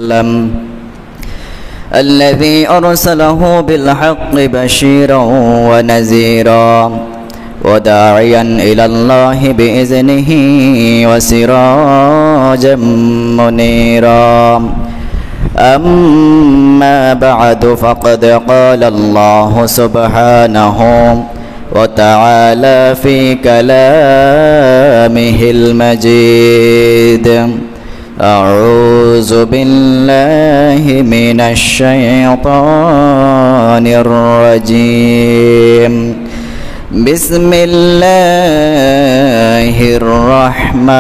وسلم الذي أرسله بالحق بشيرا ونذيرا وداعيا إلى الله بإذنه وسراجا منيرا أما بعد فقد قال الله سبحانه وتعالى في كلامه المجيد أعوذ بالله من الشيطان الرجيم بسم الله الرحمن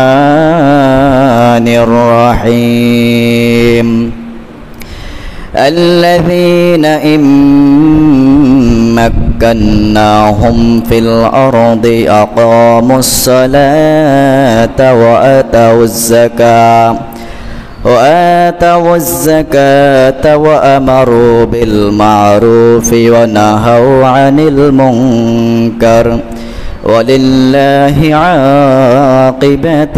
الرحيم الذين إن مكناهم في الأرض أقاموا الصلاة وآتوا الزكاة وأمروا بالمعروف ونهوا عن المنكر ولله عاقبة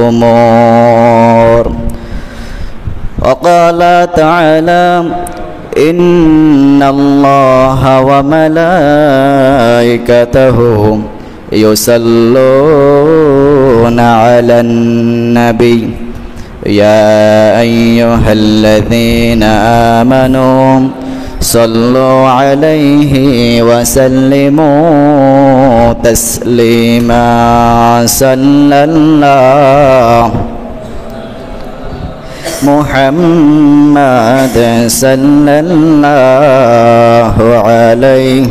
الأمور. وقال تعالى إن الله وملائكته يصلون على النبي يا أيها الذين آمنوا صلوا عليه وسلموا تسليما صلى الله محمد صلى الله عليه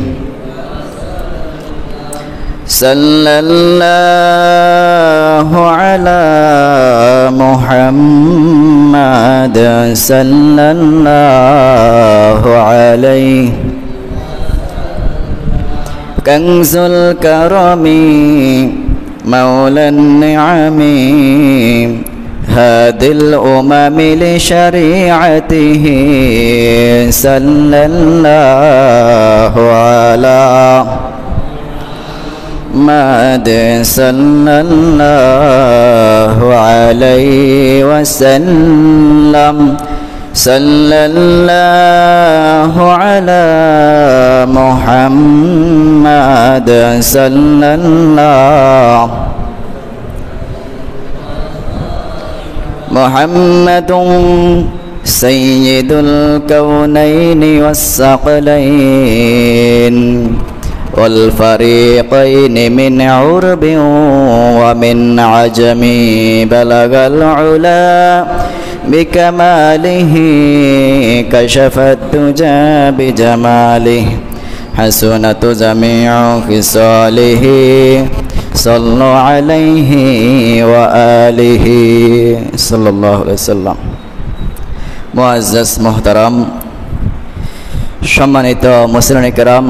صلى الله على محمد صلى الله عليه كنز الكرم مولى النعم هادي الأمم لشريعته صلى الله على محمد صلى الله عليه وسلم صلى الله على محمد صلى الله محمد سيد الكونين والثقلين والفريقين من عرب ومن عجم بلغ العلا بكماله كشف الدجى بجماله حسنت جميع خصاله صلوا عليه وآله صلى الله عليه وسلم. মুআজ্জাজ মুহতারাম সম্মানিত মুসলিম کرام,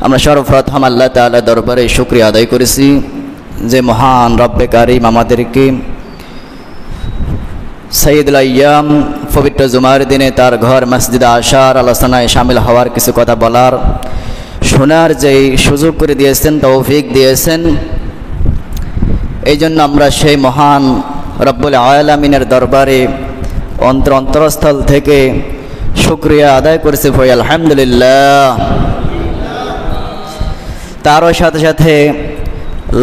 আমরা সর্বপ্রথম আল্লাহ তাআলা দরবারে শুকরিয়া আদায় করেছি যে মহান রব্বে কারীম আমাদেরকে সাইয়্যিদুল আইয়াম পবিত্র জুমার দিনে তার ঘর মসজিদে আসার আলোচনায় শামিল হওয়ার কিছু কথা বলার শোনার যে সুযোগ করে দিয়েছেন, তৌফিক দিয়েছেন। এই জন্য আমরা সেই মহান রব্বুল আলামিনের দরবারে অন্তরস্থল থেকে শুকরিয়া আদায় করেছি। আলহামদুলিল্লাহ। তারও সাথে সাথে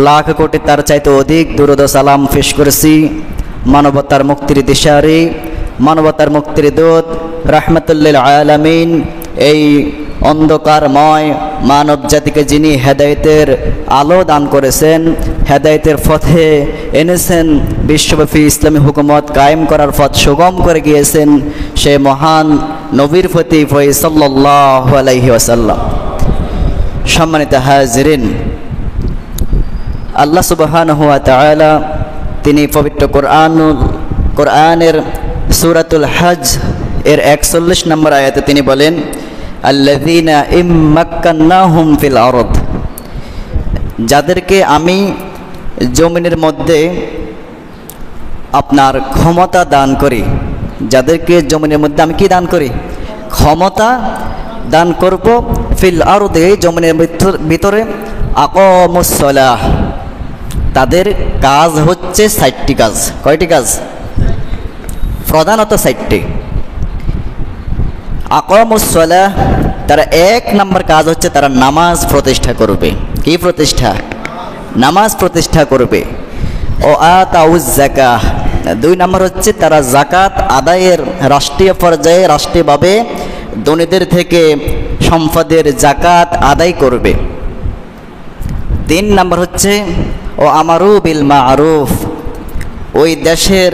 লাখ কোটি তার চাইতে অধিক দুরূদ ও সালাম পেশ করেছি মানবতার মুক্তির দিশারি, মানবতার মুক্তির দূত, রাহমাতুল্লিল আলামিন, এই অন্ধকারময় মানব জাতিকে যিনি হেদায়েতের আলো দান করেছেন, হেদায়েতের পথে এনেছেন, বিশ্বব্যাপী ইসলামী হুকুমত কায়েম করার পথ সুগম করে গিয়েছেন, সে মহান নবীর প্রতি সাল্লাল্লাহু আলাইহি ওয়াসাল্লাম। সম্মানিত হাজিরিন, আল্লাহ সুবহানাহু ওয়া তাআলা তিনি পবিত্র কোরআনের সূরাতুল হজ এর 41 নম্বর আয়াতে তিনি বলেন আল্লাযীনা ইম্মাক্কান্নাহুম ফিল আরদ, যাদেরকে আমি জমিনের মধ্যে আপনার ক্ষমতা দান করি, যাদেরকে জমিনের মধ্যে আমি কি দান করি? ক্ষমতা দান করব। ফিল আরদে, জমিনের ভিতরে, আকামুস সালাহ, তাদের কাজ হচ্ছে 60টি কাজ। কয়টি কাজ? প্রধানত 4টি। আকামুস সালাহ, তারা 1 নম্বর কাজ হচ্ছে তারা নামাজ প্রতিষ্ঠা করবে। কি প্রতিষ্ঠা? নামাজ প্রতিষ্ঠা করবে। ও আতাউজ যাকাহ, 2 নম্বর হচ্ছে তারা যাকাত আদায়ের রাষ্ট্রীয় পর্যায়ে রাষ্ট্রীয়ভাবে ধনীদের থেকে সম্পদের যাকাত আদায় করবে। 3 নম্বর হচ্ছে ও আমারু বিল মারুফ, ওই দেশের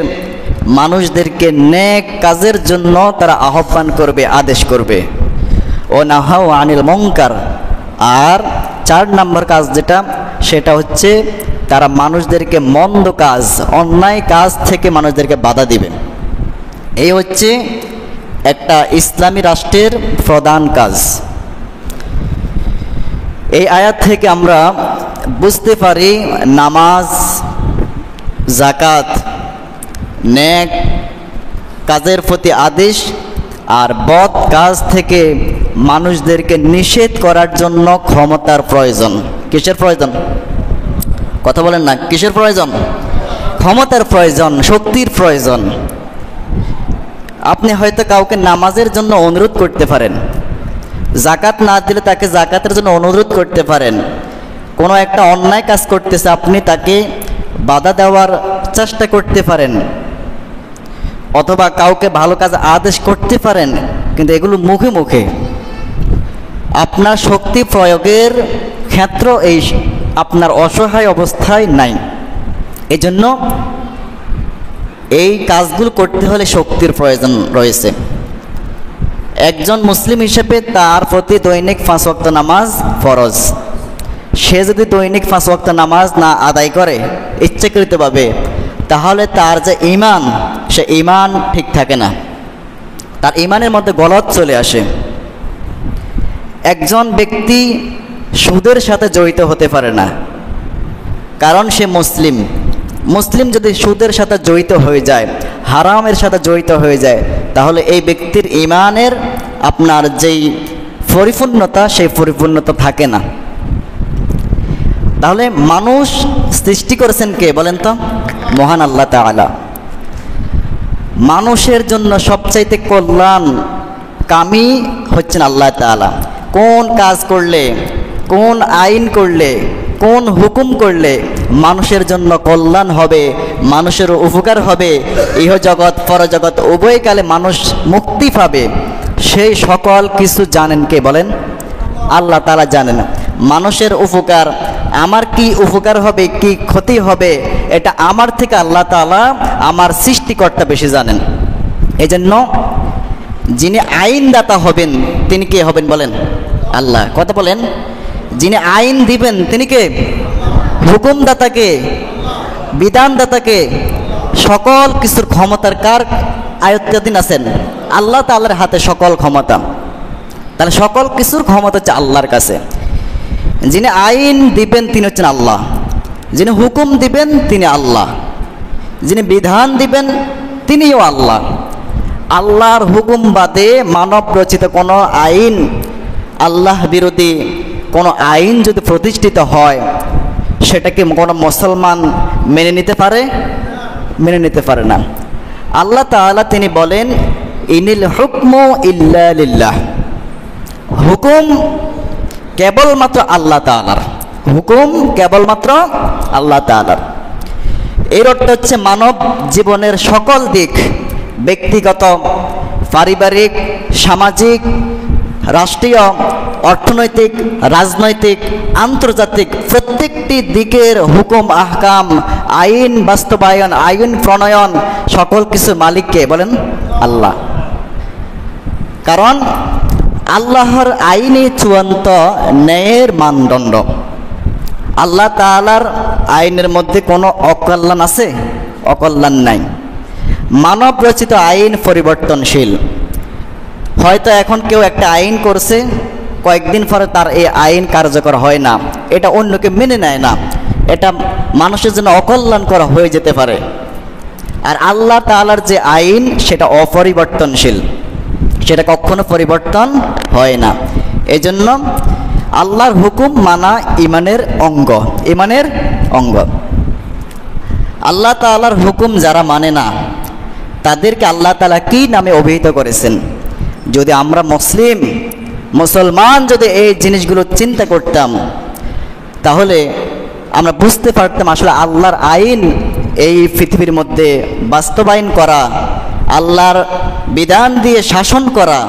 মানুষদেরকে নেক কাজের জন্য তারা আহ্বান করবে, আদেশ করবে। ও নাহাউ আনিল মুনকার, আর 4 নম্বর কাজ যেটা, সেটা হচ্ছে তারা মানুষদেরকে মন্দ কাজ, অন্যায় কাজ থেকে মানুষদেরকে বাধা দিবে। এই হচ্ছে একটা ইসলামী রাষ্ট্রের প্রধান কাজ। এই আয়াত থেকে আমরা বুঝতে পারি নামাজ, যাকাত, নেক কাজের প্রতি আদেশ আর বদ কাজ থেকে মানুষদেরকে নিষেধ করার জন্য ক্ষমতার প্রয়োজন। কিসের প্রয়োজন? কথা বলেন না, কিসের প্রয়োজন? ক্ষমতার প্রয়োজন, শক্তির প্রয়োজন। আপনি হয়তো কাউকে নামাজের জন্য অনুরোধ করতে পারেন, যাকাত না দিলে তাকে যাকাতের জন্য অনুরোধ করতে পারেন। কোনো একটা অন্যায় কাজ করতেছে, আপনি তাকে বাধা দেওয়ার চেষ্টা করতে পারেন, অথবা কাউকে ভালো কাজ আদেশ করতে পারেন, কিন্তু এগুলো মুখে মুখে। আপনার শক্তি প্রয়োগের ক্ষেত্র এই আপনার অসহায় অবস্থায় নাই। এজন্য এই কাজগুলো করতে হলে শক্তির প্রয়োজন রয়েছে। একজন মুসলিম হিসেবে তার প্রতি দৈনিক 5 ওয়াক্ত নামাজ ফরজ। সে যদি দৈনিক 5 ওয়াক্ত নামাজ না আদায় করে ইচ্ছাকৃতভাবে, তাহলে তার যে ঈমান, সে ঈমান ঠিক থাকে না, তার ঈমানের মধ্যে গলদ চলে আসে। একজন ব্যক্তি সুদের সাথে জড়িত হতে পারে না, কারণ সে মুসলিম। মুসলিম যদি সুদের সাথে জড়িত হয়ে যায়, হারামের সাথে জড়িত হয়ে যায়, তাহলে এই ব্যক্তির ঈমানের আপনার যেই পরিপূর্ণতা, সেই পরিপূর্ণতা থাকে না। তাহলে মানুষ সৃষ্টি করেছেন কে বলেন তো? মহান আল্লাহ তাআলা। মানুষের জন্য সবচাইতে কল্যাণ কামী হচ্ছেন আল্লাহ তাআলা। কোন কাজ করলে, কোন আইন করলে, কোন হুকুম করলে মানুষের জন্য কল্যাণ হবে, মানুষের উপকার হবে, ইহজগৎ পরজগৎ উভয়কালে মানুষ মুক্তি পাবে, সেই সকল কিছু জানেন কে বলেন? আল্লাহ তাআলা জানেন। মানুষের উপকার, আমার কি উপকার হবে, কি ক্ষতি হবে, এটা আমার থেকে আল্লাহ তাআলা, আমার সৃষ্টিকর্তা বেশি জানেন। এজন্য যিনি আইনদাতা হবেন তিনি কে হবেন বলেন? আল্লাহ। কথা বলেন। যিনি আইন দিবেন তিনি কে? হুকুমদাতাকে, বিধানদাতাকে। সকল কিছুর ক্ষমতার কার আয়ত্তাধীন আছেন? আল্লাহ তাআলার হাতে সকল ক্ষমতা। তাহলে সকল কিছুর ক্ষমতা হচ্ছে আল্লাহর কাছে। যিনি আইন দিবেন তিনি হচ্ছেন আল্লাহ, যিনি হুকুম দিবেন তিনি আল্লাহ, যিনি বিধান দিবেন তিনিও আল্লাহ। আল্লাহর হুকুম বাদে মানব রচিত কোনো আইন, আল্লাহ বিরোধী কোনো আইন যদি প্রতিষ্ঠিত হয়, সেটাকে কোনো মুসলমান মেনে নিতে পারে? মেনে নিতে পারে না। আল্লাহ তাআলা তিনি বলেন, ইনিল হুকমু ইল্লা লিল্লাহ, হুকুম কেবলমাত্র আল্লাহ তাআলার, হুকুম কেবলমাত্র আল্লাহ তাআলার। এর অর্থ হচ্ছে মানব জীবনের সকল দিক, ব্যক্তিগত, পারিবারিক, সামাজিক, রাষ্ট্রীয়, অর্থনৈতিক, রাজনৈতিক, আন্তর্জাতিক প্রত্যেকটি দিকের হুকুম, আহকাম, আইন বাস্তবায়ন, আইন প্রণয়ন, সকল কিছুর মালিককে বলেন? আল্লাহ। কারণ আল্লাহর আইনই চূড়ান্ত ন্যায়ের মানদণ্ড। আল্লাহ তাআলার আইনের মধ্যে কোনো অকল্যাণ আছে? অকল্যাণ নাই। মানব রচিত আইন পরিবর্তনশীল। হয়তো এখন কেউ একটা আইন করছে, কয়েকদিন পরে তার এই আইন কার্যকর হয় না, এটা অন্যকে মেনে নেয় না, এটা মানুষের জন্য অকল্যাণ করা হয়ে যেতে পারে। আর আল্লাহ তাআলার যে আইন সেটা অপরিবর্তনশীল, সেটা কখনো পরিবর্তন হয় না। এজন্য আল্লাহর হুকুম মানা ঈমানের অঙ্গ, ঈমানের অঙ্গ। আল্লাহ তাআলার হুকুম যারা মানে না, তাদেরকে আল্লাহ তাআলা কি নামে অভিহিত করেছেন। যদি আমরা মুসলমান যদি এই জিনিসগুলো চিন্তা করতাম, তাহলে আমরা বুঝতে পারতাম আসলে আল্লাহর আইন এই পৃথিবীর মধ্যে বাস্তবায়ন করা, আল্লাহর বিধান দিয়ে শাসন করা,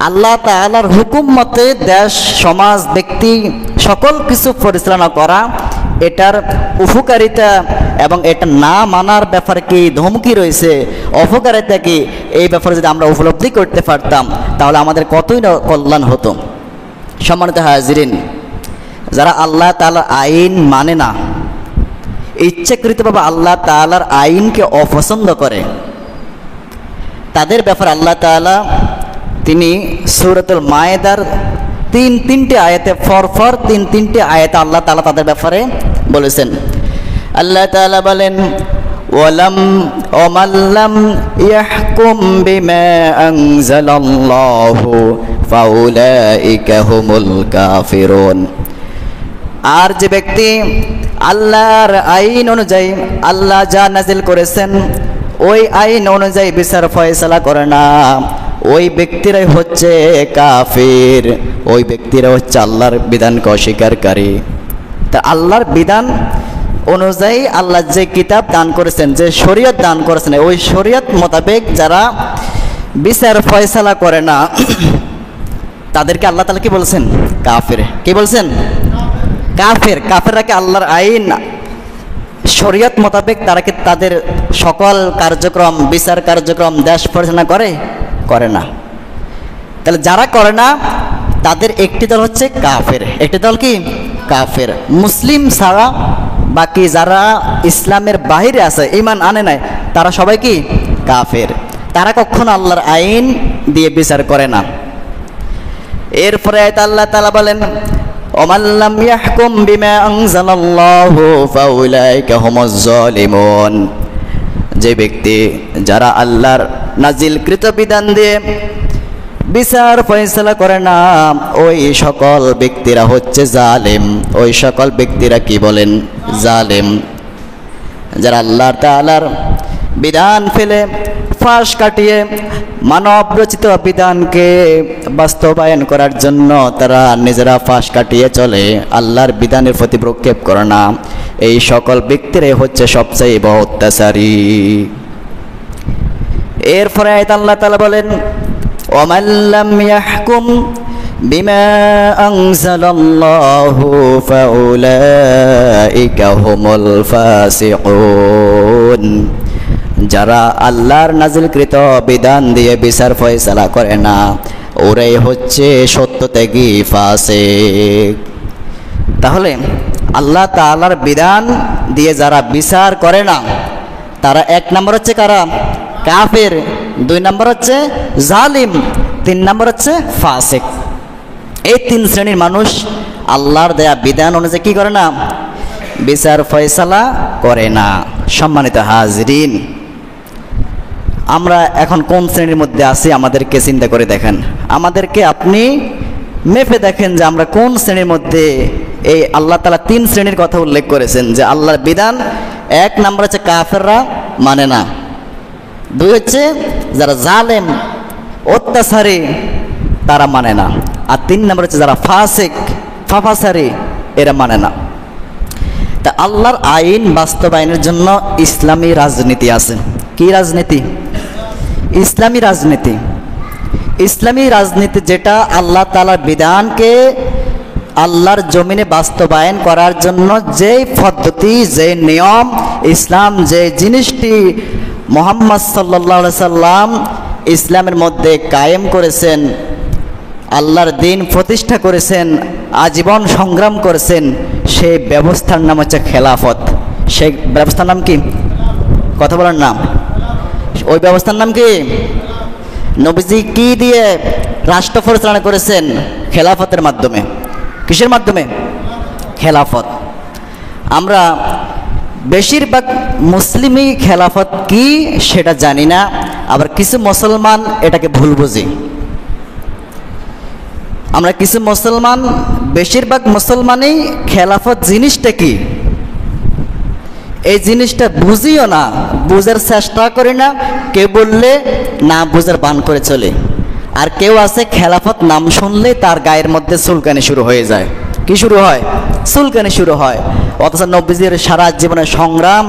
আল্লাহ তাআলার হুকুম মতে দেশ সমাজ ব্যক্তি সকল কিছু পরিচালনা করা, এটার উপকারিতা এবং এটা না মানার ব্যাপারে কি ধমকি রয়েছে, অপকারিতা কি, এই ব্যাপারে যদি আমরা উপলব্ধি করতে পারতাম তাহলে আমাদের কতই না কল্যাণ হতো। সম্মানিত হাজিরিন, যারা আল্লাহ তাআলার আইন মানে না, ইচ্ছাকৃতভাবে আল্লাহ তাআলার আইনকে অপছন্দ করে, তাদের ব্যাপারে আল্লাহ তাআলা তিনি সূরাতুল মায়েদার তিনটি আয়াতে পরপর তিনটি আয়াতে আল্লাহ তাআলা তাদের ব্যাপারে বলেছেন। আল্লাহ তাআলা বলেন, ওমাল্লাম ইয়াহকুম বিমা আনজালাল্লাহু ফাউলাইকা হুমুল কাফিরুন। আর যে ব্যক্তি আল্লাহর আইন অনুযায়ী আল্লাহ যা নাজিল করেছেন ওই আইন অনুযায়ী বিচার ফয়সালা করে না, ওই ব্যক্তিরাই হচ্ছে কাফির, ওই ব্যক্তিরা হচ্ছে আল্লাহর বিধানকে অস্বীকারী। তা আল্লাহর বিধান অনুযায়ী আল্লাহ যে কিতাব দান করেছেন, যে শরীয়ত দান করেছেন, ওই শরীয়ত মোতাবেক যারা বিচার ফয়সালা করে না তাদেরকে আল্লাহ তাআলা কি বলছেন? কাফির। কি বলছেন? কাফির। কাফিররা কি আল্লাহর আইন শরীয়ত মোতাবেক তারা কি তাদের সকল কার্যক্রম, বিচার কার্যক্রম দেশ পরিচালনা করে না? তাহলে যারা করে না তাদের একটি দল হচ্ছে কাফের। একটি দল কি? কাফের। মুসলিম ছাড়া বাকি যারা ইসলামের বাহিরে আছে, ঈমান আনে নাই, তারা সবাই কি? কাফের। তারা কখনো আল্লাহর আইন দিয়ে বিচার করে না। এরপরে আল্লাহ তাআলা বলেন, ওমাল্লাম ইয়াহকুম বিমা আনজালাল্লাহু ফাউলাইকা হুমুজ জালিমুন। যে ব্যক্তি যারা আল্লাহর নাজিলকৃত বিধান দিয়ে বিচার ফয়সালা করে না, ওই সকল ব্যক্তিরা হচ্ছে জালেম। ওই সকল ব্যক্তিরা কি বলেন? জালেম। যারা আল্লাহ তাআলার বিধান ফেলে ফাঁস কাটিয়ে মানব রচিত বিধানকে বাস্তবায়ন করার জন্য তারা নিজেরা ফাঁস কাটিয়ে চলে, আল্লাহর বিধানের প্রতি প্রক্ষেপ করে না, এই সকল ব্যক্তিরাই হচ্ছে সবচেয়ে বড় অত্যাচারী। এরপরে আল্লাহ তাআলা বলেন, ওমান লাম ইয়াহকুম বিমা আনজালাল্লাহু ফাউলাইকা হুমুল ফাসিকুন। যারা আল্লাহর নাজিলকৃত বিধান দিয়ে বিচার ফয়সালা করে না, ওরাই হচ্ছে সত্যত্যাগী ফাসিক। তাহলে আল্লাহ তাআলার বিধান দিয়ে যারা বিচার করে না, তারা এক নম্বর হচ্ছে কারা? কাফের। দুই নম্বর হচ্ছে জালিম। তিন নম্বর হচ্ছে ফাসিক। এই তিন শ্রেণীর মানুষ আল্লাহর দেয়া বিধান অনুযায়ী কি করে না? বিচার ফয়সালা করে না। সম্মানিত হাজিরিন, আমরা এখন কোন শ্রেণীর মধ্যে আছি আমাদেরকে চিন্তা করে দেখেন। আমাদেরকে আপনি মেপে দেখেন যে আমরা কোন শ্রেণীর মধ্যে। এই আল্লাহ তাআলা তিন শ্রেণীর কথা উল্লেখ করেছেন যে আল্লাহর বিধান এক নম্বর হচ্ছে কাফেররা মানে না, দুই হচ্ছে যারা জালেম অত্যাচারী তারা মানে না, আর তিন নম্বর হচ্ছে যারা ফাসিক ফাফাসারি এরা মানে না। তা আল্লাহর আইন বাস্তবায়নের জন্য ইসলামী রাজনীতি আছে। কি রাজনীতি? ইসলামী রাজনীতি। ইসলামী রাজনীতি যেটা আল্লাহ তাআলার বিধানকে আল্লাহর জমিনে বাস্তবায়ন করার জন্য যে পদ্ধতি, যে নিয়ম, ইসলাম যে জিনিসটি মুহাম্মদ সাল্লাল্লাহু আলাইহি সাল্লাম ইসলামের মধ্যে কায়েম করেছেন, আল্লাহর দ্বীন প্রতিষ্ঠা করেছেন, আজীবন সংগ্রাম করেছেন, সেই ব্যবস্থার নাম হচ্ছে খেলাফত। সেই ব্যবস্থার নাম কি? কথা বলার নাম। ওই ব্যবস্থার নাম কি? নবীজি কি দিয়ে রাষ্ট্র পরিচালনা করেছেন? খেলাফতের মাধ্যমে। কিসের মাধ্যমে? খেলাফত। আমরা বেশিরভাগ মুসলিমই খেলাফত কি সেটা জানি না, আবার কিছু মুসলমান এটাকে ভুল বুঝি। আমরা কিছু মুসলমান, বেশিরভাগ মুসলমানই খেলাফত জিনিসটা কি এই জিনিসটা বুঝিও না, বুঝার চেষ্টা করি না, কেউ বললে না বুঝার বান করে চলে। আর কেউ আছে খেলাফত নাম শুনলে তার গায়ের মধ্যে চুলকানি শুরু হয়ে যায়। কি শুরু হয়? চুলকানি শুরু হয়। অথচ নবীজির সারা জীবনের সংগ্রাম,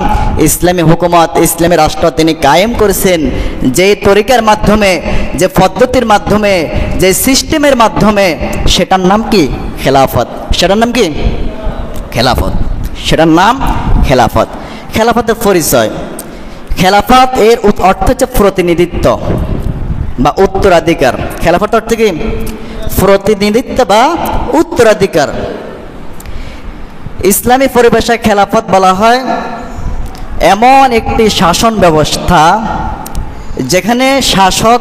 ইসলামী হুকুমত, ইসলামী রাষ্ট্র তিনি কায়েম করেছেন যে তরিকার মাধ্যমে, যে পদ্ধতির মাধ্যমে, যে সিস্টেমের মাধ্যমে, সেটার নাম কি? খেলাফত। সেটার নাম কি? খেলাফত। সেটার নাম খেলাফত। খেলাফতের পরিচয়, খেলাফত এর অর্থ হচ্ছে প্রতিনিধিত্ব বা উত্তরাধিকার। খেলাফত অর্থ কি? প্রতিনিধিত্ব বা উত্তরাধিকার। ইসলামী পরিভাষায় খেলাফত বলা হয় এমন একটি শাসন ব্যবস্থা যেখানে শাসক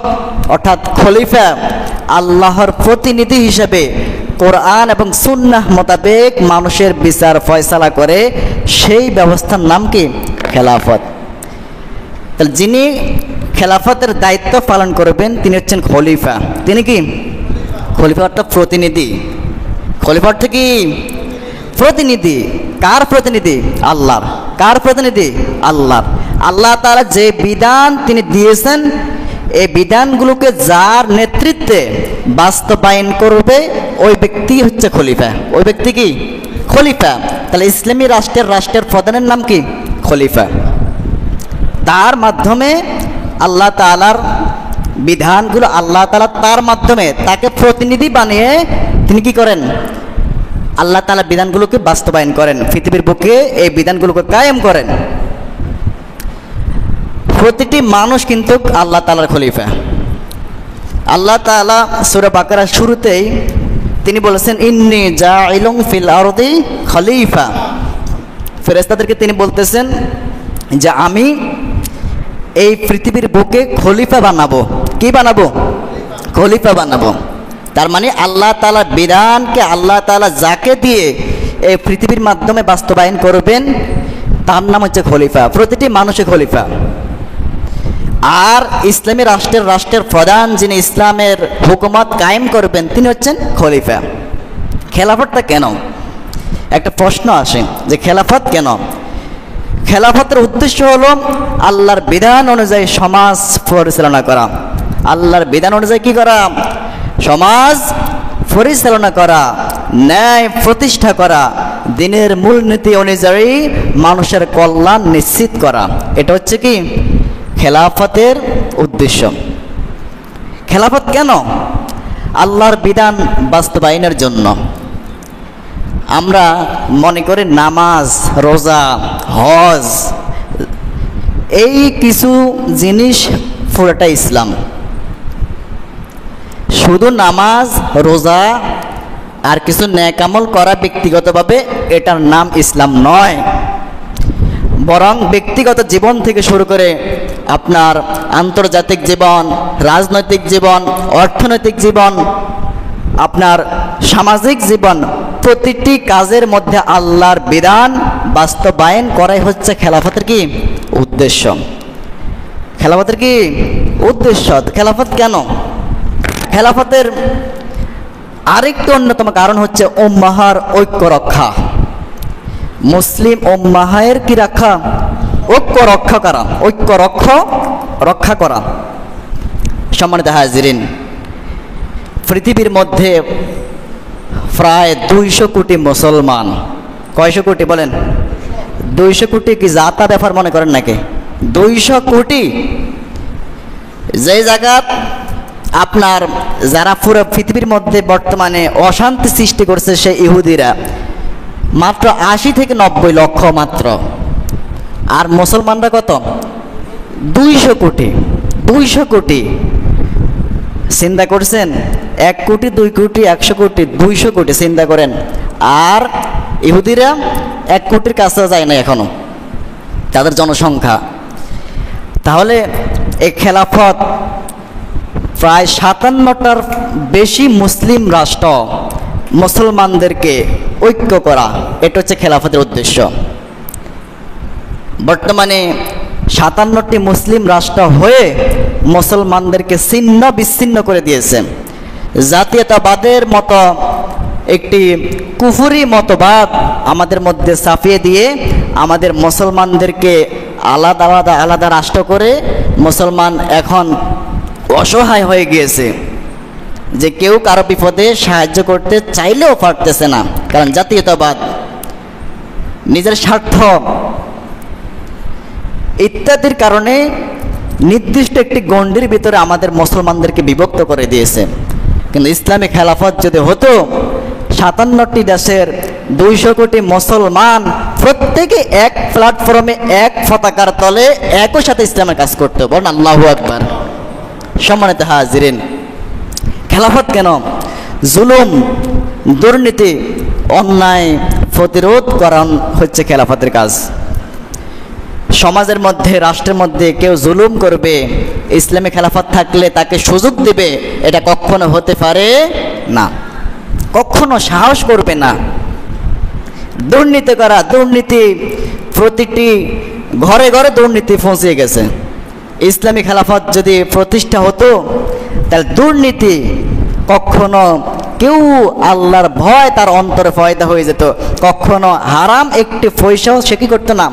অর্থাৎ খলিফা আল্লাহর প্রতিনিধি হিসেবে কোরআন এবং সুন্নাহ মোতাবেক মানুষের বিচার ফয়সালা করে, সেই ব্যবস্থার নাম কি? খেলাফত। তাহলে যিনি খেলাফতের দায়িত্ব পালন করবেন তিনি হচ্ছেন খলিফা। তিনি কি? খলিফা অর্থাৎ প্রতিনিধি। খলিফা অর্থ কি? প্রতিনিধি। কার প্রতিনিধি? আল্লাহর। কার প্রতিনিধি? আল্লাহর। আল্লাহ তাআলা যে বিধান তিনি দিয়েছেন, এই বিধানগুলোকে যার নেতৃত্বে বাস্তবায়ন করবে ওই ব্যক্তি হচ্ছে খলিফা। ওই ব্যক্তি কি? খলিফা। তাহলে ইসলামী রাষ্ট্রের প্রধানের নাম কি? খলিফা। তার মাধ্যমে আল্লাহ তাআলার বিধানগুলো আল্লাহ তাআলা তার মাধ্যমে তাকে প্রতিনিধি বানিয়ে তিনি কি করেন? আল্লাহ তাআলা বিধানগুলোকে বাস্তবায়ন করেন, পৃথিবীর বুকে এই বিধানগুলোকে কায়েম করেন। প্রতিটি মানুষ কিন্তু আল্লাহ তাআলার খলিফা। আল্লাহ তাআলা সূরা বাকারার শুরুতেই তিনি বলেছেন ইন্নী জাইলুন ফিল আরদি খলিফা। ফেরেশতাদেরকে তিনি বলতেছেন যে আমি এই পৃথিবীর বুকে খলিফা বানাবো। কি বানাবো? খলিফা বানাবো। তার মানে আল্লাহ তাআলার বিধানকে আল্লাহ তাআলা যাকে দিয়ে এই পৃথিবীর মাধ্যমে বাস্তবায়ন করবেন তার নাম হচ্ছে খলিফা। প্রতিটি মানুষই খলিফা। আর ইসলামী রাষ্ট্রের প্রধান যিনি ইসলামের হুকুমত কায়েম করবেন তিনি হচ্ছেন খলিফা। খেলাফতটা কেন? একটা প্রশ্ন আসে যে খেলাফত কেন? খেলাফতের উদ্দেশ্য হলো আল্লাহর বিধান অনুযায়ী সমাজ পরিচালনা করা। আল্লাহর বিধান অনুযায়ী কি করা? সমাজ পরিচালনা করা, ন্যায় প্রতিষ্ঠা করা, দিনের মূলনীতি অনুযায়ী মানুষের কল্যাণ নিশ্চিত করা। এটা হচ্ছে কি খেলাফতের উদ্দেশ্য। খেলাফত কেন? আল্লাহর বিধান বাস্তবায়নের জন্য। আমরা মনে করি নামাজ, রোজা, হজ এই কিছু জিনিস পুরোটা ইসলাম। শুধু নামাজ, রোজা আর কিছু নেক আমল করা ব্যক্তিগতভাবে এটার নাম ইসলাম নয়। বরং ব্যক্তিগত জীবন থেকে শুরু করে আপনার আন্তর্জাতিক জীবন, রাজনৈতিক জীবন, অর্থনৈতিক জীবন, আপনার সামাজিক জীবন, প্রতিটি কাজের মধ্যে আল্লাহর বিধান বাস্তবায়ন করাই হচ্ছে খেলাফতের কি উদ্দেশ্য। খেলাফতের কি উদ্দেশ্য? খেলাফত কেন? খেলাফতের আরেকটি অন্যতম কারণ হচ্ছে উম্মাহর ঐক্য রক্ষা। মুসলিম উম্মাহের কি রক্ষা? ঐক্য রক্ষা করা, ঐক্য রক্ষা করা। সম্মানিত হাজিরিন, পৃথিবীর মধ্যে প্রায় 200 কোটি মুসলমান। কয়শো কোটি বলেন? 200 কোটি কি জাতা ব্যাপার মনে করেন নাকি? 200 কোটি। যে জায়গাত আপনার যারা পুরো পৃথিবীর মধ্যে বর্তমানে অশান্তি সৃষ্টি করছে সে ইহুদিরা মাত্র 80 থেকে 90 লক্ষ মাত্র। আর মুসলমানরা কত? 200 কোটি। 200 কোটি চিন্তা করছেন? 1 কোটি, 2 কোটি, 100 কোটি, 200 কোটি চিন্তা করেন। আর ইহুদিরা 1 কোটির কাছে যায় না এখনো তাদের জনসংখ্যা। তাহলে এই খেলাফত প্রায় 57টার বেশি মুসলিম রাষ্ট্র মুসলমানদেরকে ঐক্য করা, এটা হচ্ছে খেলাফতের উদ্দেশ্য। বর্তমানে 57টি মুসলিম রাষ্ট্র হয়ে মুসলমানদেরকে ছিন্ন বিচ্ছিন্ন করে দিয়েছে। জাতীয়তাবাদের মতো একটি কুফরি মতবাদ আমাদের মধ্যে ছাপিয়ে দিয়ে আমাদের মুসলমানদেরকে আলাদা আলাদা আলাদা রাষ্ট্র করে মুসলমান এখন অসহায় হয়ে গিয়েছে, যে কেউ কারো বিপদে সাহায্য করতে চাইলেও পারতেছে না। কারণ জাতীয়তাবাদ, নিজের স্বার্থ ইত্যাদির কারণে নির্দিষ্ট একটি গণ্ডির ভিতরে আমাদের মুসলমানদেরকে বিভক্ত করে দিয়েছে। কিন্তু ইসলামী খেলাফত যদি হতো, 57টি দেশের 200 কোটি মুসলমান প্রত্যেকে এক প্ল্যাটফর্মে এক পতাকার তলে একই সাথে ইসলামের কাজ করতে। বলেন আল্লাহু আকবার। সম্মানিত হাজিরিন, খেলাফত কেন? জুলুম, দুর্নীতি, অন্যায় প্রতিরোধ করা হচ্ছে খেলাফতের কাজ। সমাজের মধ্যে, রাষ্ট্রের মধ্যে কেউ জুলুম করবে, ইসলামী খেলাফত থাকলে তাকে সুযোগ দিবে, এটা কখনো হতে পারে না, কখনো সাহস করবে না। দুর্নীতি করা, দুর্নীতি প্রতিটি ঘরে ঘরে দুর্নীতি পৌঁছে গেছে। ইসলামী খেলাফত যদি প্রতিষ্ঠা হতো, তাহলে দুর্নীতি কখনো, কেউ আল্লাহর ভয় তার অন্তরে পয়দা হয়ে যেত, কখনো হারাম একটি পয়সাও সে কি করতো না,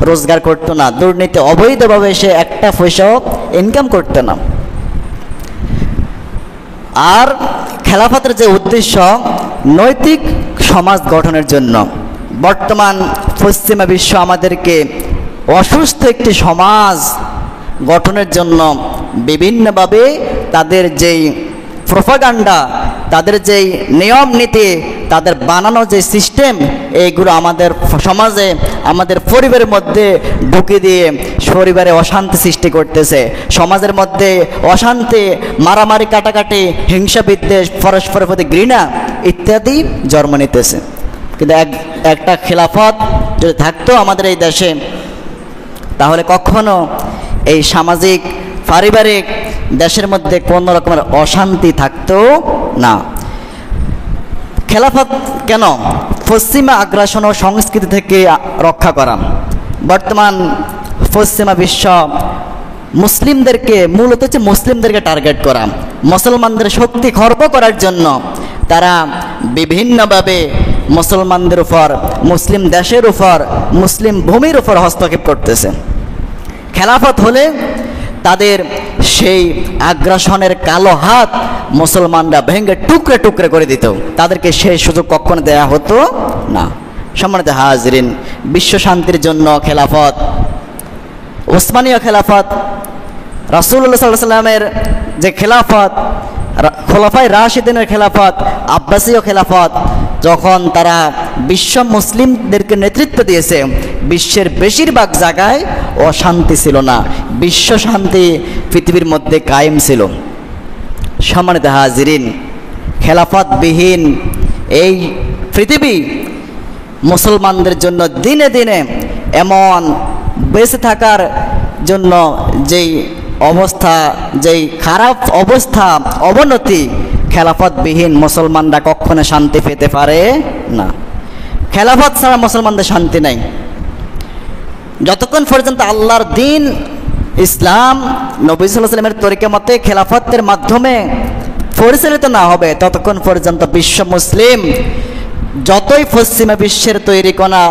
রোজগার করতো না। দুর্নীতি অবৈধভাবে সে একটা পয়সাও ইনকাম করতো না। আর খেলাফতের যে উদ্দেশ্য, নৈতিক সমাজ গঠনের জন্য। বর্তমান পশ্চিমা বিশ্ব আমাদেরকে অসুস্থ একটি সমাজ গঠনের জন্য বিভিন্নভাবে তাদের যেই প্রোপাগান্ডা, তাদের যেই নিয়ম নীতি, তাদের বানানো যে সিস্টেম, এইগুলো আমাদের সমাজে, আমাদের পরিবারের মধ্যে ঢুকে দিয়ে পরিবারে অশান্তি সৃষ্টি করতেছে। সমাজের মধ্যে অশান্তি, মারামারি, কাটাকাটি, হিংসা, বিদ্বেষ, পরস্পরের প্রতি ঘৃণা ইত্যাদি জন্ম নিতেছে। কিন্তু একটা খেলাফত যদি থাকতো আমাদের এই দেশে, তাহলে কখনো এই সামাজিক, পারিবারিক দেশের মধ্যে কোনো রকমের অশান্তি থাকতো না। খেলাফত কেন? পশ্চিমা আগ্রাসন ও সংস্কৃতি থেকে রক্ষা করা। বর্তমান পশ্চিমা বিশ্ব মুসলিমদেরকে, মূলত হচ্ছে মুসলিমদেরকে টার্গেট করা, মুসলমানদের শক্তি খর্ব করার জন্য তারা বিভিন্নভাবে মুসলমানদের উপর, মুসলিম দেশের উপর, মুসলিম ভূমির উপর হস্তক্ষেপ করতেছে। খেলাফত হলে তাদের সেই আগ্রাসনের কালো হাত মুসলমানরা ভেঙে টুকরে টুকরে করে দিত, তাদেরকে সেই সুযোগ কখনো দেয়া হতো না। সম্মানিত হাজরিন, বিশ্ব শান্তির জন্য খেলাফত, ওসমানীয় খেলাফত, রাসূলুল্লাহ সাল্লাল্লাহু আলাইহি ওয়াসাল্লামের যে খেলাফত, খোলাফায়ে রাশিদিনের খেলাফত, আব্বাসীয় খেলাফত, যখন তারা বিশ্ব মুসলিমদেরকে নেতৃত্ব দিয়েছে, বিশ্বের বেশিরভাগ জায়গায় অশান্তি ছিল না, বিশ্ব শান্তি পৃথিবীর মধ্যে কায়েম ছিল। সম্মানিত হাজিরিন, খেলাফতবিহীন এই পৃথিবী মুসলমানদের জন্য দিনে দিনে এমন বেঁচে থাকার জন্য যেই অবস্থা, যেই খারাপ অবস্থা, অবনতি, খেলাফতবিহীন মুসলমানরা কখনো শান্তি পেতে পারে না। খেলাফত ছাড়া মুসলমানদের শান্তি নাই। যতক্ষণ পর্যন্ত আল্লাহর দিন, ইসলাম, নবী সাল্লাল্লাহু আলাইহি ওয়াসাল্লামের তরিকা মতে খেলাফতের মাধ্যমে পরিচালিত না হবে, ততক্ষণ পর্যন্ত বিশ্ব মুসলিম যতই পশ্চিমা বিশ্বের তৈরি করা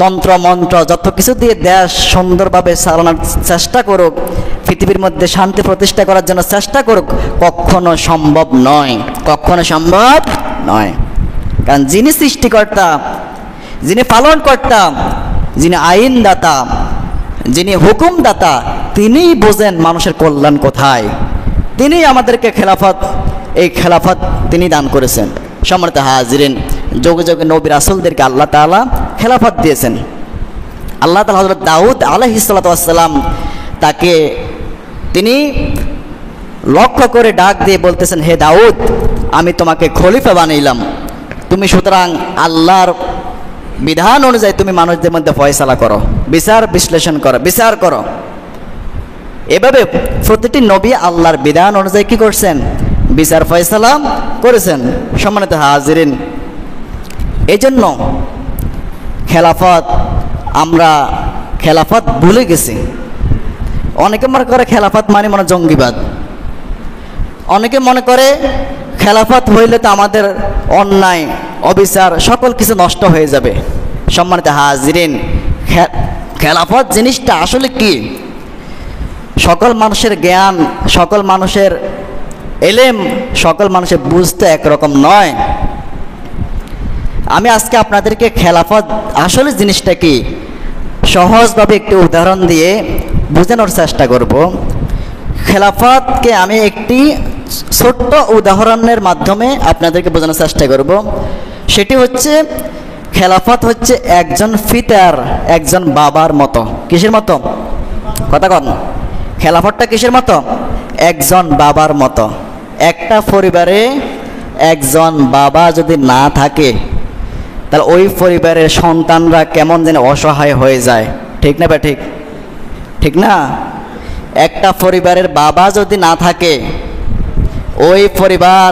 তন্ত্র মন্ত্র, যত কিছু দিয়ে দেশ সুন্দরভাবে চালানোর চেষ্টা করুক, পৃথিবীর মধ্যে শান্তি প্রতিষ্ঠা করার জন্য চেষ্টা করুক, কখনো সম্ভব নয়, কখনো সম্ভব নয়। কারণ যিনি সৃষ্টিকর্তা, যিনি পালনকর্তা, যিনি আইনদাতা, যিনি হুকুমদাতা, তিনিই বোঝেন মানুষের কল্যাণ কোথায়। তিনি আমাদেরকে খেলাফত, এই খেলাফত তিনি দান করেছেন। সম্মানিত হাজিরিন, যোগে যোগে নবী রাসূলদেরকে আল্লাহ তাআলা খেলাফত দিয়েছেন। আল্লাহ তাআলা হযরত দাউদ আলাইহিস সালাতু ওয়াস সালাম, তাকে তিনি লক্ষ্য করে ডাক দিয়ে বলতেছেন, হে দাউদ, আমি তোমাকে খলিফা বানাইলাম, তুমি সুতরাং আল্লাহর বিধান অনুযায়ী তুমি মানুষদের মধ্যে ফয়সালা করো, বিচার বিশ্লেষণ করো, বিচার করো। এভাবে প্রতিটি নবী আল্লাহর বিধান অনুযায়ী কি করছেন? বিচার ফয়সালা করেছেন। সম্মানিত হাজিরিন, এই জন্য খেলাফত, আমরা খেলাফত ভুলে গেছি। অনেকে মনে করে খেলাফত মানে জঙ্গিবাদ, অনেকে মনে করে খেলাফত হইলে তো আমাদের অন্যায় অবিচার সকল কিছু নষ্ট হয়ে যাবে। সম্মানিত হাজিরিন, খেলাফত জিনিসটা আসলে কি? সকল মানুষের জ্ঞান, সকল মানুষের এলেম, সকল মানুষের বুঝতে একরকম নয়। আমি আজকে আপনাদেরকে খেলাফত আসলে জিনিসটা কি সহজভাবে একটি উদাহরণ দিয়ে বোঝানোর চেষ্টা করব। খেলাফতকে আমি একটি ছোট্ট উদাহরণের মাধ্যমে আপনাদেরকে বোঝানোর চেষ্টা করব। সেটি হচ্ছে, খেলাফত হচ্ছে একজন পিতার, একজন বাবার মতো। কিসের মতো? কথা কন। খেলাফতটা কিসের মতো? একজন বাবার মতো। একটা পরিবারে একজন বাবা যদি না থাকে, তাহলে ওই পরিবারের সন্তানরা কেমন যেন অসহায় হয়ে যায়। ঠিক না বা ঠিক? ঠিক না? একটা পরিবারের বাবা যদি না থাকে, ওই পরিবার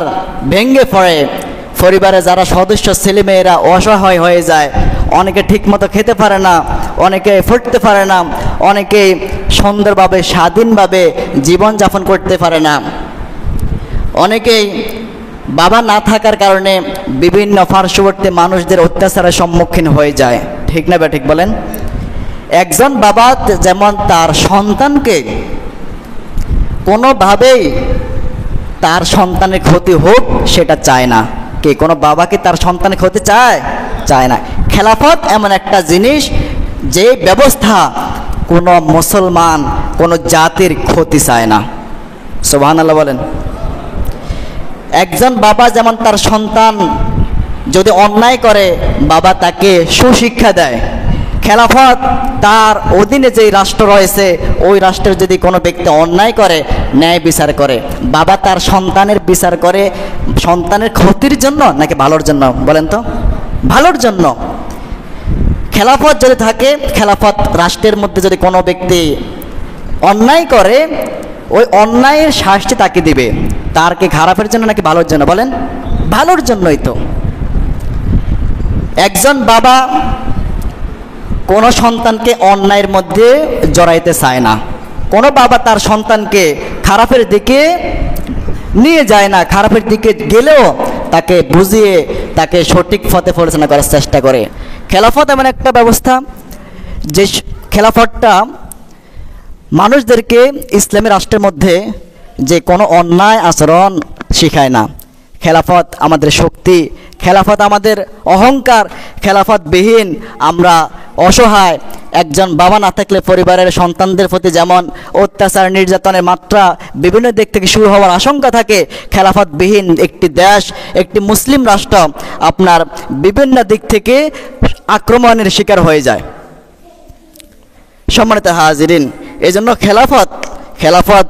ভেঙে পড়ে। পরিবারে যারা সদস্য ছেলেমেয়েরা অসহায় হয়ে যায়। অনেকে ঠিকমতো খেতে পারে না, অনেকে ফুটতে পারে না, অনেকে সুন্দরভাবে স্বাধীনভাবে জীবনযাপন করতে পারে না। অনেকেই বাবা না থাকার কারণে বিভিন্ন পার্শ্ববর্তী মানুষদের অত্যাচারের সম্মুখীন হয়ে যায়। ঠিক না বা ঠিক বলেন? একজন বাবা যেমন তার সন্তানকে কোনোভাবেই তার সন্তানের ক্ষতি হোক সেটা চায় না। কে? কোনো বাবা কি তার সন্তানের ক্ষতি চায়? চায় না। খেলাফত এমন একটা জিনিস যে ব্যবস্থা কোনো মুসলমান, কোনো জাতির ক্ষতি চায় না। সুবহানাল্লাহ বলেন। একজন বাবা যেমন তার সন্তান যদি অন্যায় করে, বাবা তাকে সুশিক্ষা দেয়। খেলাফত তার অধীনে যেই রাষ্ট্র রয়েছে, ওই রাষ্ট্রের যদি কোনো ব্যক্তি অন্যায় করে, ন্যায় বিচার করে। বাবা তার সন্তানের বিচার করে সন্তানের ক্ষতির জন্য নাকি ভালোর জন্য? বলেন তো। ভালোর জন্য। খেলাফত যদি থাকে, খেলাফত রাষ্ট্রের মধ্যে যদি কোনো ব্যক্তি অন্যায় করে, ওই অন্যায়ের শাস্তি তাকে দিবে। তার কি খারাপের জন্য নাকি ভালোর জন্য? বলেন। ভালোর জন্যই তো। একজন বাবা কোনো সন্তানকে অন্যায়ের মধ্যে জড়াইতে চায় না। কোনো বাবা তার সন্তানকে খারাপের দিকে নিয়ে যায় না। খারাপের দিকে গেলেও তাকে বুঝিয়ে তাকে সঠিক পথে পরিচালনা করার চেষ্টা করে। খেলাফত এমন একটা ব্যবস্থা যে খেলাফতটা মানুষদেরকে ইসলামী রাষ্ট্রের মধ্যে যে কোনো অন্যায় আচরণ শেখায় না। খেলাফত আমাদের শক্তি, খেলাফত আমাদের অহংকার। খেলাফতবিহীন আমরা অসহায়। একজন বাবা না থাকলে পরিবারের সন্তানদের প্রতি যেমন অত্যাচার নির্যাতনের মাত্রা বিভিন্ন দিক থেকে শুরু হওয়ার আশঙ্কা থাকে, খেলাফতবিহীন একটি দেশ, একটি মুসলিম রাষ্ট্র আপনার বিভিন্ন দিক থেকে আক্রমণের শিকার হয়ে যায়। সম্মানিত হাজিরিন, এই জন্য খেলাফত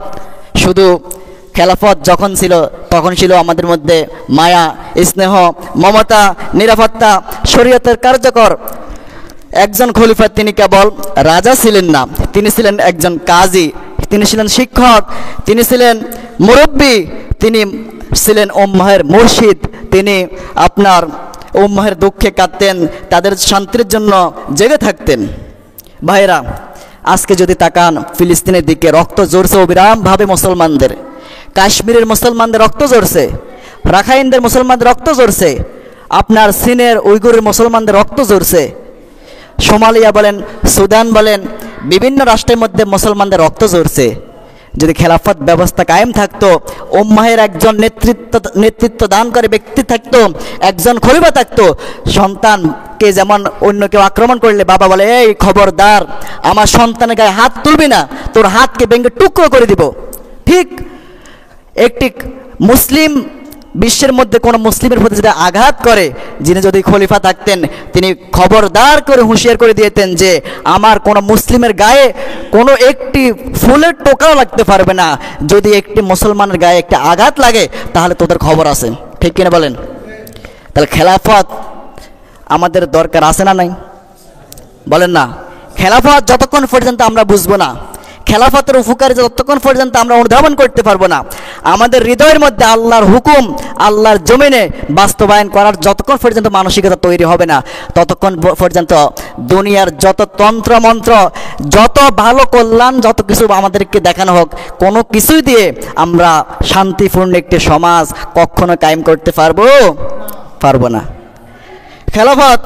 শুধু খেলাফত যখন ছিল তখন ছিল আমাদের মধ্যে মায়া, স্নেহ, মমতা, নিরাপত্তা, শরীয়তের কার্যকর। একজন খলিফা তিনি কেবল রাজা ছিলেন না, তিনি ছিলেন একজন কাজী, তিনি ছিলেন শিক্ষক, তিনি ছিলেন মুরব্বী, তিনি ছিলেন উম্মাহের মুর্শিদ। তিনি আপনার উম্মাহের দুঃখে কাঁদতেন, তাদের শান্তির জন্য জেগে থাকতেন। ভাইরা, আজকে যদি তাকান ফিলিস্তিনের দিকে, রক্ত ঝরছে অবিরামভাবে মুসলমানদের। কাশ্মীরের মুসলমানদের রক্ত ঝরছে, রাখাইনদের মুসলমানদের রক্ত ঝরছে, আপনার চীনের উইগুরের মুসলমানদের রক্ত ঝরছে, সোমালিয়া বলেন, সুদান বলেন, বিভিন্ন রাষ্ট্রের মধ্যে মুসলমানদের রক্ত ঝরছে। যদি খেলাফত ব্যবস্থা কায়েম থাকতো, উম্মাহের একজন নেতৃত্ব দান করে ব্যক্তি থাকতো, একজন খলিফা থাকতো, সন্তানকে যেমন অন্য কেউ আক্রমণ করলে বাবা বলে, এই খবরদার, আমার সন্তানের গায়ে হাত তুলবি না, তোর হাতকে ভেঙে টুকরো করে দিব। ঠিক একটি মুসলিম বিশ্বের মধ্যে কোনো মুসলিমের প্রতি যদি আঘাত করে, যিনি যদি খলিফা থাকতেন, তিনি খবরদার করে হুঁশিয়ার করে দিতেন যে আমার কোনো মুসলিমের গায়ে কোনো একটি ফুলের টোকাও লাগতে পারবে না। যদি একটি মুসলমানের গায়ে একটা আঘাত লাগে তাহলে তোদের খবর আছে। ঠিক কিনা বলেন? তাহলে খেলাফত আমাদের দরকার আছে না নাই? বলেন না। খেলাফত যতক্ষণ পর্যন্ত আমরা বুঝবো না, খেলাফতের উপকারিতা ততক্ষণ পর্যন্ত আমরা অনুধাবন করতে পারবো না, আমাদের হৃদয়ের মধ্যে আল্লাহর হুকুম আল্লাহর জমিনে বাস্তবায়ন করার যতক্ষণ পর্যন্ত মানসিকতা তৈরি হবে না, ততক্ষণ পর্যন্ত দুনিয়ার যত তন্ত্রমন্ত্র, যত ভালো কল্যাণ, যত কিছু আমাদেরকে দেখানো হোক, কোনো কিছুই দিয়ে আমরা শান্তিপূর্ণ একটি সমাজ কখনো কায়েম করতে পারবো না। খেলাফত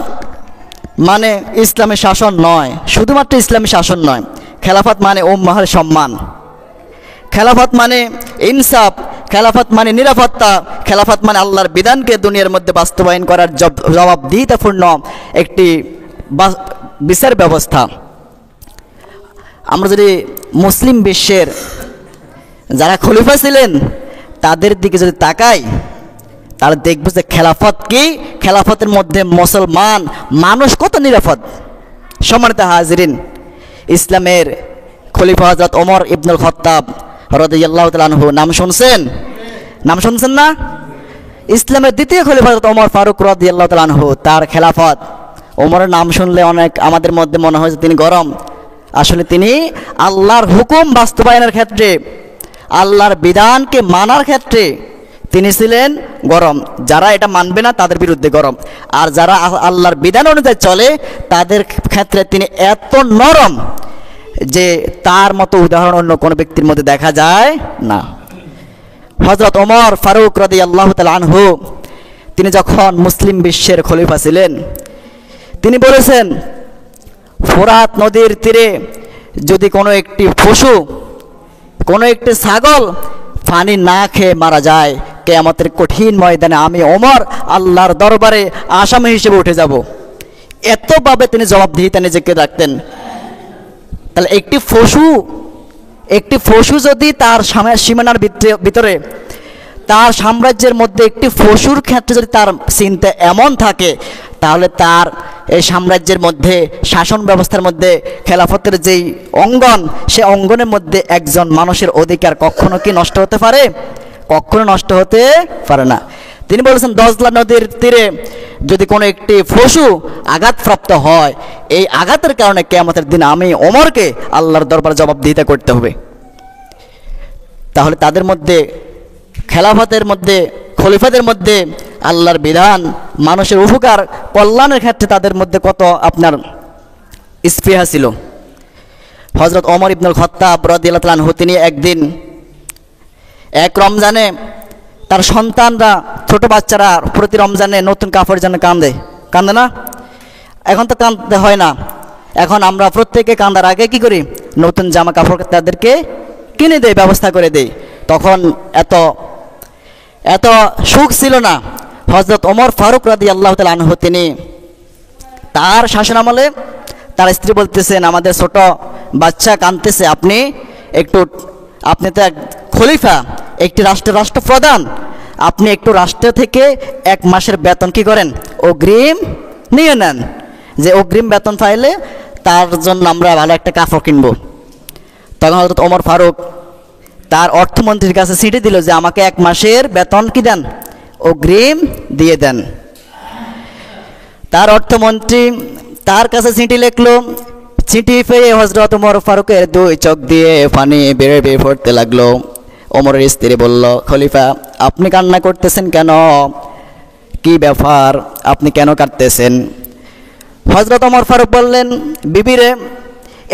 মানে ইসলামী শাসন নয়, শুধুমাত্র ইসলামী শাসন নয়, খেলাফত মানে উম্মাহর সম্মান, খেলাফত মানে ইনসাফ, খেলাফত মানে নিরাপত্তা, খেলাফত মানে আল্লাহর বিধানকে দুনিয়ার মধ্যে বাস্তবায়ন করার জবাবদিহিতাপূর্ণ একটি বিচার ব্যবস্থা। আমরা যদি মুসলিম বিশ্বের যারা খলিফা ছিলেন তাদের দিকে যদি তাকাই, তাহলে দেখব যে খেলাফত কি, খেলাফতের মধ্যে মুসলমান মানুষ কত নিরাপদ। সম্মানিত হাজিরিন, ইসলামের খলিফা হযরত ওমর ইবনুল খাত্তাব রাদিয়াল্লাহু তাআলা আনহু নাম শুনছেন না? ইসলামের দ্বিতীয় খলিফা হযরত ওমর ফারুক রাদিয়াল্লাহু তাআলা আনহু, তার খেলাফত। ওমরের নাম শুনলে অনেক আমাদের মধ্যে মনে হয় যে তিনি গরম, আসলে তিনি আল্লাহর হুকুম বাস্তবায়নের ক্ষেত্রে, আল্লাহর বিধানকে মানার ক্ষেত্রে তিনি ছিলেন গরম। যারা এটা মানবে না তাদের বিরুদ্ধে গরম, আর যারা আল্লাহর বিধান অনুযায়ী চলে তাদের ক্ষেত্রে তিনি এত নরম যে তার মতো উদাহরণ অন্য কোনো ব্যক্তির মধ্যে দেখা যায় না। হযরত ওমর ফারুক রাদিয়াল্লাহু তাআলা আনহু তিনি যখন মুসলিম বিশ্বের খলিফা ছিলেন, তিনি বলেছেন, ফোরাত নদীর তীরে যদি কোনো একটি পশু, কোনো একটি ছাগল পানি না খেয়ে মারা যায়, কিয়ামতের কঠিন ময়দানে আমি ওমর আল্লাহর দরবারে আসামি হিসেবে উঠে যাব। এতভাবে তিনি জবাবদিহিতা নিজেকে রাখতেন। তাহলে একটি পশু যদি তার সীমানার ভিতরে, তার সাম্রাজ্যের মধ্যে একটি পশুর ক্ষেত্রে যদি তার চিন্তা এমন থাকে, তাহলে তার এই সাম্রাজ্যের মধ্যে, শাসন ব্যবস্থার মধ্যে, খেলাফতের যেই অঙ্গন, সে অঙ্গনের মধ্যে একজন মানুষের অধিকার কখনো কি নষ্ট হতে পারে? কখনো নষ্ট হতে পারে না। তিনি বলেছেন, দজলা নদীর তীরে যদি কোনো একটি পশু আঘাতপ্রাপ্ত হয়, এই আঘাতের কারণে কিয়ামতের দিন আমি ওমরকে আল্লাহর দরবারে জবাবদিহিতা করতে হবে। তাহলে তাদের মধ্যে, খেলাফতের মধ্যে, খলিফাদের মধ্যে আল্লাহর বিধান, মানুষের উপকার কল্যাণের ক্ষেত্রে তাদের মধ্যে কত আপনার স্পৃহা ছিল। হযরত ওমর ইবনুল খাত্তাব রাদিয়াল্লাহু তাআলা আনহু তিনি একদিন এক রমজানে তার সন্তানরা, ছোট বাচ্চারা প্রতি রমজানে নতুন কাপড়ের জন্য কান্দে না? এখন তো কাঁদতে হয় না, এখন আমরা প্রত্যেকে কান্দার আগে কি করি, নতুন জামা কাপড় তাদেরকে কিনে দেই, ব্যবস্থা করে দেই। তখন এত সুখ ছিল না। হযরত ওমর ফারুক রাদিয়াল্লাহু তাআলা আনহু তিনি তার শাসনামলে তার স্ত্রী বলতেছেন, আমাদের ছোট বাচ্চা কাঁদতেছে, আপনি তো এক খলিফা, একটি রাষ্ট্রপ্রধান, আপনি একটু রাষ্ট্র থেকে 1 মাসের বেতন কি করেন, অগ্রিম নিয়ে নেন, যে অগ্রিম বেতন পাইলে তার জন্য আমরা ভালো একটা কাপড় কিনবো। তখন হযরত ওমর ফারুক তার অর্থমন্ত্রীর কাছে চিঠি দিল যে আমাকে 1 মাসের বেতন কি দেন, অগ্রিম দিয়ে দেন। তার অর্থমন্ত্রী তার কাছে চিঠি লিখলো। চিঠি পেয়ে হযরত ওমর ফারুকের 2 চোখ দিয়ে পানি বেয়ে পড়তে লাগলো। ওমরের স্ত্রী বলল, খলিফা আপনি কান্না করতেছেন কেন? কি ব্যাপার, আপনি কেন কাঁদতেছেন? হযরত ওমর ফারুক বললেন, বিবিরে,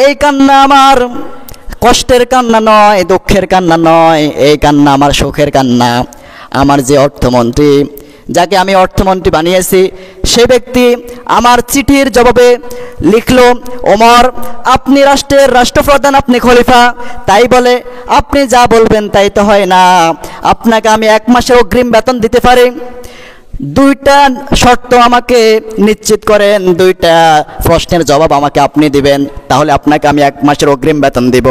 এই কান্না আমার কষ্টের কান্না নয়, দুঃখের কান্না নয়, এই কান্না আমার সুখের কান্না। আমার যে অর্থমন্ত্রী, যাকে আমি অর্থমন্ত্রী বানিয়েছি, সে ব্যক্তি আমার চিঠির জবাবে লিখলো, ওমর আপনি রাষ্ট্রপ্রধান, আপনি খলিফা, তাই বলে আপনি যা বলবেন তাই তো হয় না, আপনাকে আমি 1 মাসের অগ্রিম বেতন দিতে পারি। 2টা শর্ত আমাকে নিশ্চিত করেন, 2টা প্রশ্নের জবাব আমাকে আপনি দিবেন, তাহলে আপনাকে আমি 1 মাসের অগ্রিম বেতন দিব।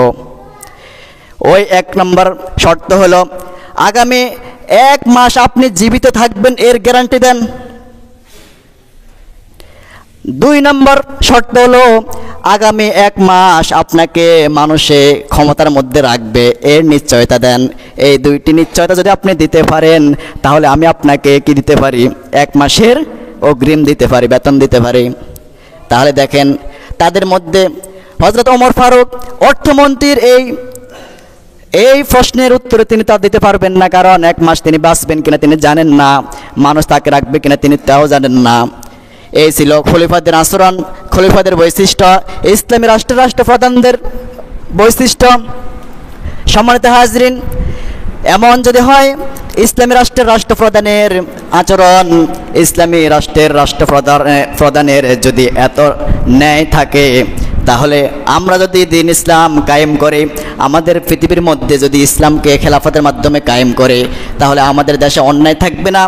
ওই 1 নম্বর শর্ত হলো, আগামী 1 মাস আপনি জীবিত থাকবেন, এর গ্যারান্টি দেন। 2 নম্বর শর্ত হলো, আগামী 1 মাস আপনাকে মানুষে ক্ষমতার মধ্যে রাখবে, এর নিশ্চয়তা দেন। এই 2টি নিশ্চয়তা যদি আপনি দিতে পারেন, তাহলে আমি আপনাকে কি দিতে পারি, 1 মাসের অগ্রিম দিতে পারি, বেতন দিতে পারি। তাহলে দেখেন তাদের মধ্যে হযরত ওমর ফারুক অর্থমন্ত্রীর এই প্রশ্নের উত্তরে তিনি তা দিতে পারবেন না, কারণ 1 মাস তিনি বাঁচবেন কিনা তিনি জানেন না, মানুষ তাকে রাখবে কিনা তিনি তাও জানেন না। এই ছিল খলিফাদের আচরণ, খলিফাদের বৈশিষ্ট্য, ইসলামী রাষ্ট্রপ্রধানদের বৈশিষ্ট্য। সম্মানিত হাজরিন, এমন যদি হয় ইসলামী রাষ্ট্রপ্রধানের আচরণ, ইসলামী রাষ্ট্রের রাষ্ট্রপ্রধানের যদি এত ন্যায় থাকে, তাহলে আমরা যদি দিন ইসলাম কায়েম করে, আমাদের পৃথিবীর মধ্যে যদি ইসলামকে খেলাফতের মাধ্যমে কায়েম করে, তাহলে আমাদের দেশে অন্যায় থাকবে না,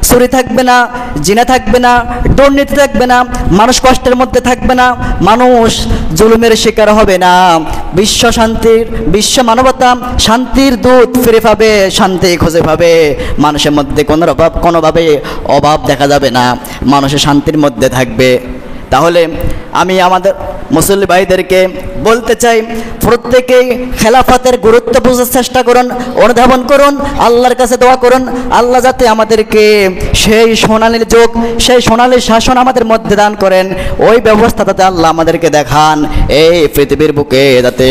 চুরি থাকবে না, জিনা থাকবে না, দুর্নীতি থাকবে না, মানুষ কষ্টের মধ্যে থাকবে না, মানুষ জুলুমের শিকার হবে না, বিশ্ব মানবতা শান্তির দূত ফিরে পাবে, শান্তি খুঁজে পাবে, মানুষের মধ্যে কোনোভাবে অভাব দেখা যাবে না, মানুষের শান্তির মধ্যে থাকবে। তাহলে আমি আমাদের মুসল্লি ভাইদেরকে বলতে চাই, প্রত্যেকেই খেলাফতের গুরুত্ব বোঝার চেষ্টা করুন, অনুধাবন করুন, আল্লাহর কাছে দোয়া করুন, আল্লাহ যাতে আমাদেরকে সেই সোনালী যুগ, সেই সোনালী শাসন আমাদের মধ্যে দান করেন, ওই ব্যবস্থা যাতে আল্লাহ আমাদেরকে দেখান, এই পৃথিবীর বুকে যাতে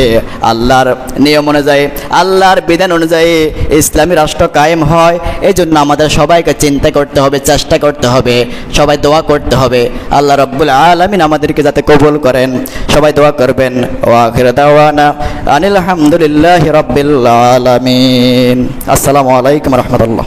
আল্লাহর নিয়ম অনুযায়ী, আল্লাহর বিধান অনুযায়ী ইসলামী রাষ্ট্র কায়েম হয়। এই জন্য আমাদের সবাইকে চিন্তা করতে হবে, চেষ্টা করতে হবে, সবাই দোয়া করতে হবে, আল্লাহ রাব্বুল আলামিন আমাদেরকে যাতে কবুল করেন। সবাই দোয়া করবেন। ওয়া আখিরু দাওয়ানা আনিল হামদুলিল্লাহি রাব্বিল আলামিন। আসসালামু আলাইকুম ওয়া রাহমাতুল্লাহ।